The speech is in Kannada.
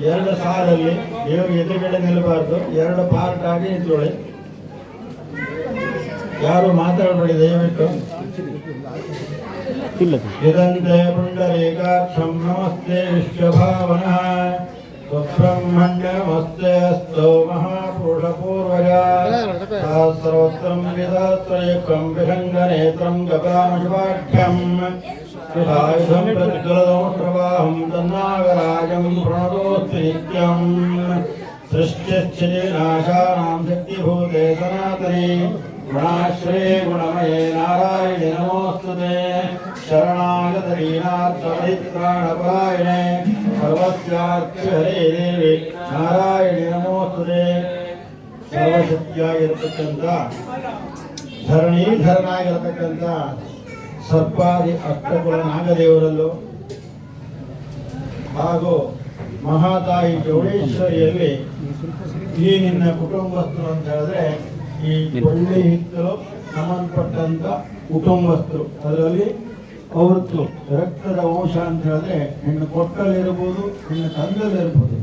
ಎರಡು ಸಾಲಲ್ಲಿ ದೇವರು ಎದುರುಗಡೆ ನಿಲ್ಲಬಾರ್ದು, ಎರಡು ಪಾರ್ಟ್ ಆಗಿ ನಿಂತ್ಕೊಳ್ಳಿ. ಯಾರು ಮಾತಾಡಬೇಡಿ ದಯವಿಟ್ಟು. ಇದಂತೆ ಪುಂಡರೀಕಾಕ್ಷಂ ನಮಸ್ತೆ ವಿಶ್ವಭಾವನಃ ಸುಬ್ರಹ್ಮಣ್ಯಮಸ್ತೆ ಅಸ್ತೋ ಮಹಾಪುರುಷಪೂರ್ವಜ ಸಹಸ್ರೋತ್ರಂ ವಿಧಾತ್ರಯಕಂ ವಿಹಂಗನೇತ್ರಂ ಗಗಾಮಶುಭಾಖ್ಯಂ ಯುಧಾಯುಧಂ ಪ್ರತಿಕಲದೋಷ್ಟ್ರವಾಹಂ ತನ್ನಾಗರಾಜಂ ಪ್ರಣತೋಸ್ತಿ ನಿತ್ಯಂ ಸೃಷ್ಟಿಶ್ಚಿನಾಶಾನಾಂ ಶಕ್ತಿಭೂತೆ ಸನಾತನೇ ಗುಣಾಶ್ರೇ ಗುಣಮಯೇ ನಾರಾಯಣಿ ನಮೋಸ್ತುತೆ ಶರಣಾಗತ ದೀನಾರ್ಥಪರಿತ್ರಾಣಪರಾಯಣೆ ಸರ್ವಸ್ಯಾರ್ಥ ಹರೇ ದೇವಿ ನಾರಾಯಣಿ ನಮೋಸ್ತುತೆ. ಸರ್ವಶಕ್ತಿಯಾಗಿರತಕ್ಕಂಥ ಧರಣೀಧರನಾಗಿರತಕ್ಕಂಥ ಸರ್ಪಾದಿ ಅಷ್ಟಕುಲ ನಾಗದೇವರಲ್ಲೂ ಹಾಗೂ ಮಹಾತಾಯಿ ಚೌಡೇಶ್ವರಿಯಲ್ಲಿ ಈ ನಿನ್ನ ಕುಟುಂಬಸ್ಥರು ಅಂತ ಹೇಳಿದ್ರೆ ಈ ಒಳ್ಳೆ ಹಿತ್ತಲು ಸಂಬಂಧಪಟ್ಟಂತ ಕುಟುಂಬಸ್ಥರು, ಅದರಲ್ಲಿ ಅವ್ರದ್ದು ರಕ್ತದ ಅಂಶ ಅಂತ ಹೇಳಿದ್ರೆ ಹೆಣ್ಣು ಕೊಟ್ಟಲ್ಲಿರ್ಬೋದು, ಹೆಣ್ಣು ತಂದಲ್ಲಿರ್ಬೋದು.